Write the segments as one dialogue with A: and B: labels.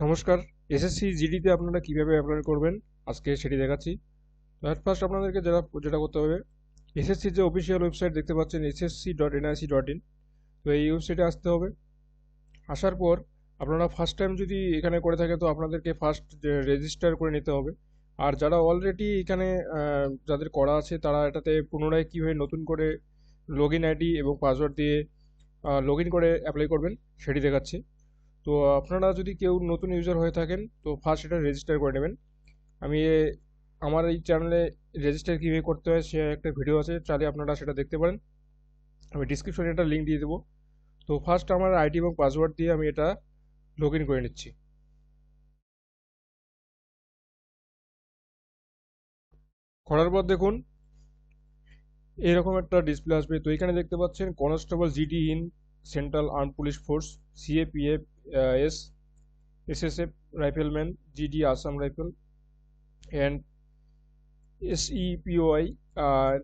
A: নমস্কার। এসএসসি জিডিতে আপনারা কিভাবে অ্যাপ্লাই করবেন আজকে সেটি দেখাচ্ছি। তো এট ফার্স্ট আপনাদেরকে যেটা করতে হবে, এসএসসির যে অফিসিয়াল ওয়েবসাইট দেখতে পাচ্ছেন ssc.nic.in, তো এই ওয়েবসাইটে আসতে হবে। আসার পর আপনারা ফার্স্ট টাইম যদি এখানে করে থাকে তো আপনাদেরকে ফার্স্ট রেজিস্টার করে নিতে হবে। আর যারা অলরেডি এখানে যাদের করা আছে তারা এটাতে পুনরায় কীভাবে নতুন করে লগ ইন আইডি এবং পাসওয়ার্ড দিয়ে লগ ইন করে অ্যাপ্লাই করবেন সেটি দেখাচ্ছি। তো আপনারা যদি কেউ নতুন ইউজার হয়ে থাকেন তো ফার্স্ট এটা রেজিস্টার করে নেবেন। আমি আমার এই চ্যানেলে রেজিস্টার কীভাবে করতে হয় সে একটা ভিডিও আছে, চাইলে আপনারা সেটা দেখতে পারেন। আমি ডিসক্রিপশনে একটা লিঙ্ক দিয়ে দেবো। তো ফার্স্ট আমার আইডি এবং পাসওয়ার্ড দিয়ে আমি এটা লগ ইন করে নিচ্ছি। করার পর দেখুন এরকম একটা ডিসপ্লে আসবে। তো এখানে দেখতে পাচ্ছেন constable GD in central arm police force, CAPF S, SSF rifleman, GD Assam rifle and SEPOI,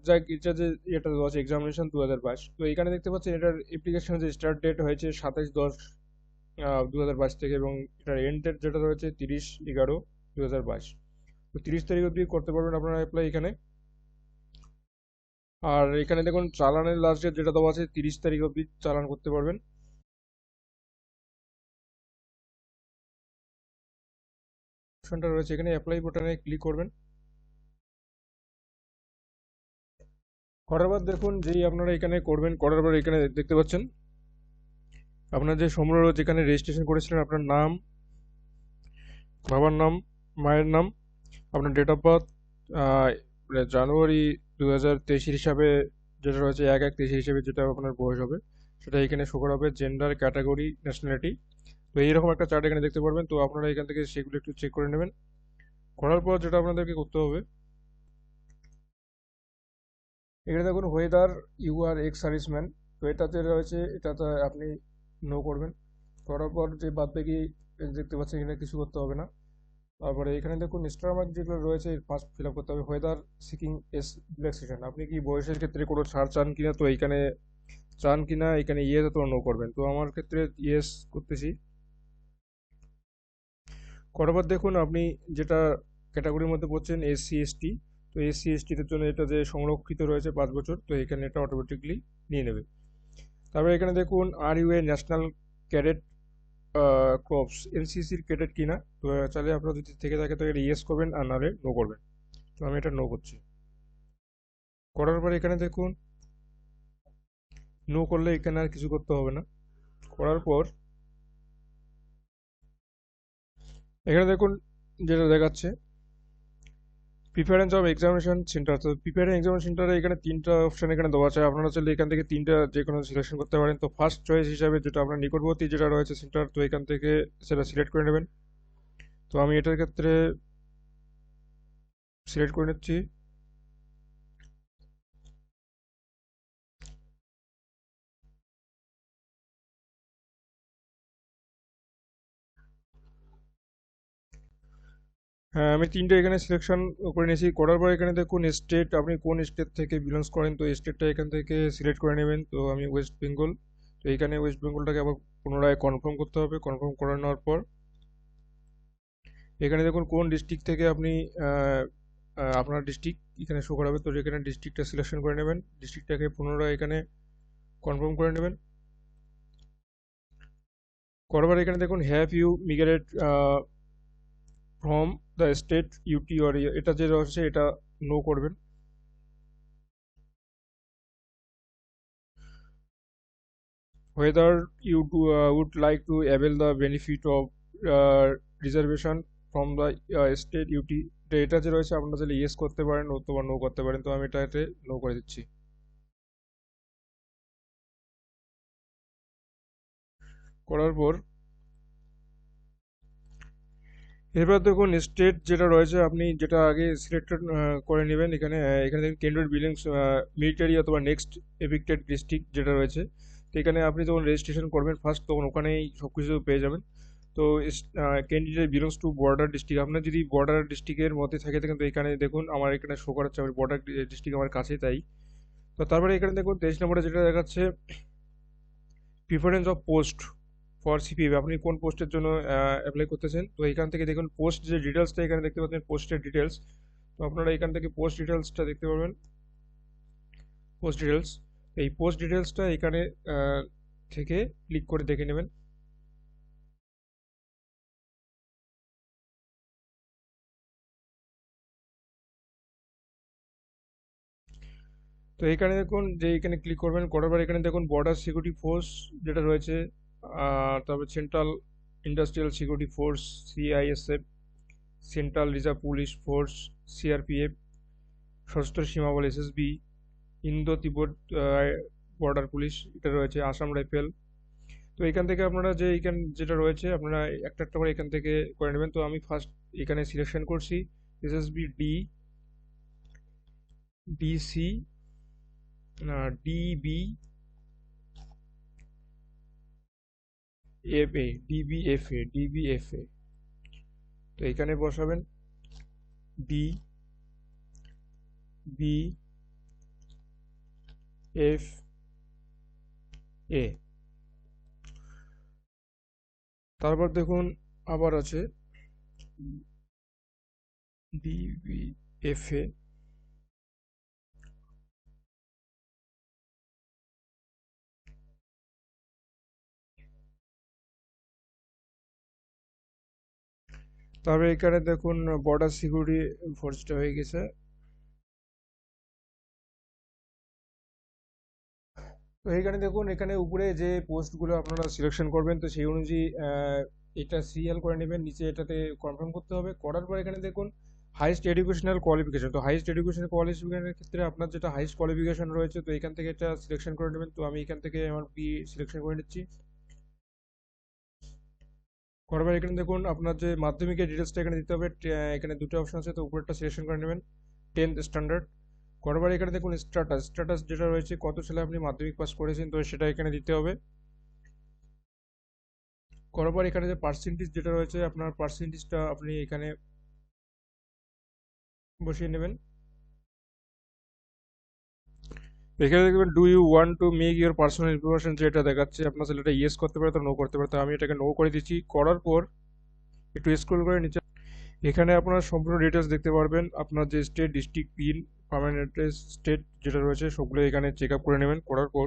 A: যা এটা যে এটা দেওয়া আছে এক্সামিনেশন 2022। তো এখানে দেখতে পাচ্ছেন এটার অ্যাপ্লিকেশনের যে স্টার্ট ডেট হয়েছে 27/10/2022 থেকে, এবং এটার এন্ড ডেট যেটা রয়েছে 30/11/2022। তো 30 তারিখ অবধি করতে পারবেন আপনারা অ্যাপ্লাই এখানে। আর এখানে দেখুন চালানের লাস্ট ডেট যেটা দেওয়া আছে 30 তারিখ অবধি চালান করতে পারবেন। অপশনটা রয়েছে এখানে, অ্যাপ্লাই বাটনে ক্লিক করবেন। করার পর দেখুন যেই আপনারা এখানে করবেন, করার পর এখানে দেখতে পাচ্ছেন আপনার যে সম্পূর্ণ যেখানে রেজিস্ট্রেশন করেছিলেন, আপনার নাম, বাবার নাম, মায়ের নাম, আপনার ডেট অফ বার্থ, জানুয়ারি 2023 হিসাবে যেটা রয়েছে 1/1/23 হিসেবে যেটা আপনার বয়স হবে সেটা এখানে শো করা হবে, জেন্ডার, ক্যাটাগরি, ন্যাশনালিটি। তো এইরকম একটা চার্ট এখানে দেখতে পারবেন। তো আপনারা এখান থেকে সেগুলো একটু চেক করে নেবেন। করার পর যেটা আপনাদেরকে করতে হবে, এখানে দেখুন whether you are ex serviceman, তো এটাতে রয়েছে, এটাতে আপনি নো করবেন। করার পর যে বাদ বাকি দেখতে পাচ্ছেন এখানে কিছু করতে হবে না। তারপরে এখানে দেখুন স্টার মার্ক যেগুলো রয়েছে ফার্স্ট ফিল আপ করতে হবে। ওয়েদার সিকিং এস রিল্যাক্সেশন, আপনি কি বয়সের ক্ষেত্রে কোনো ছাড় চান কিনা, তো এইখানে চান কিনা এখানে ইয়েস অথবা নো করবেন। তো আমার ক্ষেত্রে ইয়েস করতেছি। করার পর দেখুন আপনি যেটা ক্যাটাগরির মধ্যে পড়ছেন SC/ST, তো SC/STদের জন্য এটা যে সংরক্ষিত রয়েছে 5 বছর, তো এখানে এটা অটোমেটিকলি নিয়ে নেবে। তারপরে এখানে দেখুন are you a National Cadet Corps, NCCর ক্যাডেট কিনা, তো চাইলে আপনারা যদি থেকে থাকে তো এটা ইয়েস করবেন আর নাহলে নো করবেন। তো আমি এটা নো করছি। করার পরে এখানে দেখুন নো করলে এখানে আর কিছু করতে হবে না। করার পর এখানে দেখুন যেটা দেখাচ্ছে প্রিফারেন্স অফ এক্সামিনেশন সেন্টার, তো প্রিফারেন্স এক্সামিনেশন সেন্টারে এখানে তিনটা অপশন এখানে দেওয়া আছে। আপনারা চাইলে এখান থেকে তিনটা যে কোনো সিলেকশন করতে পারেন। তো ফার্স্ট চয়েস হিসাবে যেটা আপনার নিকটবর্তী যেটা রয়েছে সেন্টার, তো এখান থেকে সেটা সিলেক্ট করে নেবেন। তো আমি এটার ক্ষেত্রে সিলেক্ট করে নিচ্ছি। হ্যাঁ, আমি তিনটে এখানে সিলেকশন করে নিয়েছি। করার পর এখানে দেখুন স্টেট, আপনি কোন স্টেট থেকে বিলংস করেন, তো স্টেটটা এখান থেকে সিলেক্ট করে নেবেন। তো আমি ওয়েস্ট বেঙ্গল, তো এখানে ওয়েস্ট বেঙ্গলটাকে আবার পুনরায় কনফার্ম করতে হবে। কনফার্ম করে নেওয়ার পর এখানে দেখুন কোন ডিস্ট্রিক্ট থেকে আপনি আপনার ডিস্ট্রিক্ট এখানে শো করাবে, তো এখানে ডিস্ট্রিক্টটা সিলেকশন করে নেবেন। ডিস্ট্রিক্টটাকে পুনরায় এখানে কনফার্ম করে নেবেন। করার পর এখানে দেখুন have you migrate from the state UT or, এটা যে রয়েছে এটা নো করবেন। whether you would like to avail the benefit of reservation from the state UT, তো এটা যে রয়েছে আপনারা চাইলে ইয়েস করতে পারেন অথবা নো করতে পারেন। তো আমি এটাতে নো করে দিচ্ছি। করার পর এবার দেখুন স্টেট যেটা রয়েছে আপনি যেটা আগে সিলেক্টেড করে নেবেন। এখানে এখানে দেখুন ক্যান্ডিডেট বিলিংস মিলিটারি অথবা নেক্সট এভিক্টেড ডিস্ট্রিক্ট যেটা রয়েছে, তো এখানে আপনি যখন রেজিস্ট্রেশন করবেন ফার্স্ট তখন ওখানেই সব কিছু পেয়ে যাবেন। তো candidate belongs to border district, আপনার যদি বর্ডার ডিস্ট্রিক্টের মধ্যে থাকে থাকেন তো এখানে দেখুন আমার এখানে শো করাচ্ছে আমার বর্ডার ডিস্ট্রিক্ট আমার কাছে, তাই। তো তারপরে এখানে দেখুন 23 নম্বরে যেটা দেখাচ্ছে preference of post, for CPF, আপনি কোন পোস্টের জন্য অ্যাপ্লাই করতেছেন। তো এখান থেকে দেখুন পোস্ট যে ডিটেলসটা এখানে দেখতে পাচ্ছেন, পোস্টের ডিটেলস। তো আপনারা এখান থেকে পোস্ট ডিটেলসটা দেখতে পারবেন, পোস্ট ডিটেলস। এই পোস্ট ডিটেলসটা এখানে থেকে ক্লিক করে দেখে নেবেন। তো এখানে দেখুন যে এখানে ক্লিক করবেন, করার পর এখানে দেখুন বর্ডার সিকিউরিটি ফোর্স যেটা রয়েছে, তারপর central industrial security force CISF, central reserve police force CRPF, সশস্ত্র সীমা বল এসএসবি, ইন্দো তিব্বত বর্ডার পুলিশ এটা রয়েছে, আসাম রাইফেল। তো এখান থেকে আপনারা যে এখান যেটা রয়েছে আপনারা একটা একটা করে এখান থেকে করে নেবেন। তো আমি ফার্স্ট এখানে সিলেকশন করছি SSB D, DC, DB, FA, DBFA, DBFA. তো এখানে বসাবেন ডি, বি, এফ, এ। তারপর দেখুন আবার আছে ডিবিএফএ। তারপরে এখানে দেখুন বর্ডার সিকিউরিটি ফোর্সটা হয়ে গেছে। তো এখানে দেখুন এখানে উপরে যে পোস্টগুলো আপনারা সিলেকশন করবেন তো সেই অনুযায়ী এটা সিরিয়াল করে নেবেন, নিচে এটাতে কনফার্ম করতে হবে। করার পর এখানে দেখুন হাইস্ট এডুকেশনাল কোয়ালিফিকেশন। তো হাইস্ট এডুকেশনাল কোয়ালিফিকেশনের ক্ষেত্রে আপনার যেটা হাইস্ট কোয়ালিফিকেশন রয়েছে তো এখান থেকে এটা সিলেকশন করে নেবেন। তো আমি এখান থেকে আমার বি সিলেকশন করে নিচ্ছি। করার পর এখানে দেখুন আপনার যে মাধ্যমিকের ডিটেলসটা এখানে দিতে হবে। এখানে দুটো অপশন আছে, তো উপরেরটা সিলেকশন করে নেবেন 10th স্ট্যান্ডার্ড। করার পর এখানে দেখুন স্ট্যাটাস, স্ট্যাটাস যেটা রয়েছে কত সালে আপনি মাধ্যমিক পাস করেছেন তো সেটা এখানে দিতে হবে। করার পর এখানে যে পার্সেন্টেজ যেটা রয়েছে আপনার পার্সেন্টেজটা আপনি এখানে বসিয়ে নেবেন। এখানে দেখবেন do you want to make your personal information যেটা দেখাচ্ছে আপনার ছেলেটা ইয়েস করতে পারে তো নো করতে পারে। তো আমি এটাকে নো করে দিচ্ছি। করার পর একটু স্ক্রল করে নিচে এখানে আপনার সম্পূর্ণ ডিটেলস দেখতে পারবেন। আপনার যে state, district, pin, permanent address, state যেটা রয়েছে সবগুলো এখানে চেক আপ করে নেবেন। করার পর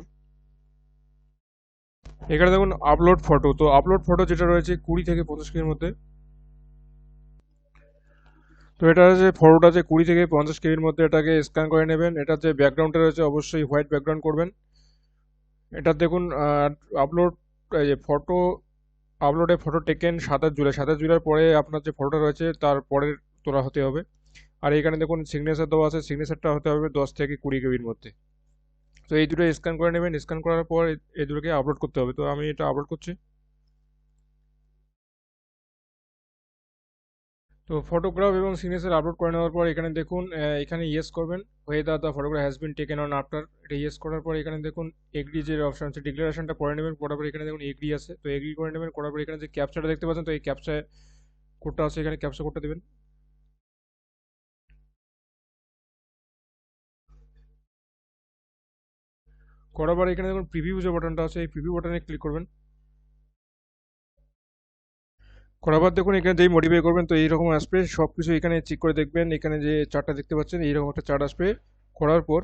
A: এখানে দেখুন আপলোড ফটো। তো আপলোড ফটো যেটা রয়েছে 20 থেকে 50 কেবির মধ্যে। তো এটা যে ফটোটা যে 20 থেকে 50 কেবির মধ্যে এটাকে স্ক্যান করে নেবেন। এটা যে ব্যাকগ্রাউন্ডটা রয়েছে অবশ্যই হোয়াইট ব্যাকগ্রাউন্ড করবেন। এটা দেখুন আপলোড ফটো, আপলোডে ফটো টেকেন 27 জুলাই, 27 জুলাইয়ের পরে আপনার যে ফটোটা রয়েছে তার পরের তোলা হতে হবে। আর এখানে দেখুন সিগনেচার দেওয়া আছে, সিগনেচারটা হতে হবে 10 থেকে 20 কেবির মধ্যে। তো এই দুটো স্ক্যান করে নেবেন। স্ক্যান করার পর এই দুটোকে আপলোড করতে হবে। তো আমি এটা আপলোড করছি। তো ফটোগ্রাফ এবং সিগনেচার আপলোড করে নেওয়ার পর এখানে দেখুন এখানে ইয়েস করবেন, whether the photograph has been taken on after. এটা ইয়েস করার পর এখানে দেখুন এগ্রি যে অপশন আছে ডিক্লারেশনটা পড়ে নেবেন। পড়ার পর এখানে দেখুন এগ্রি আছে তো এগ্রি করে নেবেন। করার পর এখানে যে ক্যাপচাটা দেখতে পাচ্ছেন তো এই ক্যাপচা কোডটা আছে, এখানে ক্যাপচা কোডটা দেবেন। করার পর এখানে দেখুন প্রিভিউ যে বাটনটা আছে এই প্রিভিউ বাটনে ক্লিক করবেন। করার পর দেখুন এখানে যেই মডিফাই করবেন তো এইরকম আসবে সব কিছু এখানে চেক করে দেখবেন। এখানে যে চার্টটা দেখতে পাচ্ছেন এইরকম একটা চার্ট আসবে। করার পর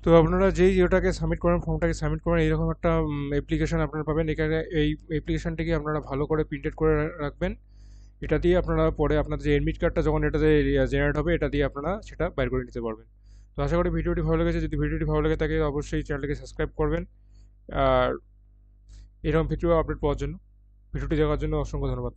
A: তো আপনারা যেই ওটাকে সাবমিট করেন, ফর্মটাকে সাবমিট করেন এইরকম একটা অ্যাপ্লিকেশন আপনারা পাবেন। এখানে এই অ্যাপ্লিকেশনটিকে আপনারা ভালো করে প্রিন্টেড করে রাখবেন। এটা দিয়ে আপনারা পরে আপনার যে এডমিট কার্ডটা যখন এটাতে জেনারেট হবে এটা দিয়ে আপনারা সেটা বাইর করে নিতে পারবেন। তো আশা করি ভিডিওটি ভালো লেগেছে। যদি ভিডিওটি ভালো লাগে থাকে অবশ্যই চ্যানেলটিকে সাবস্ক্রাইব করবেন। আর এরকম ভিডিও আপডেট পাওয়ার জন্য ভিডিওটি দেখার জন্য অসংখ্য ধন্যবাদ।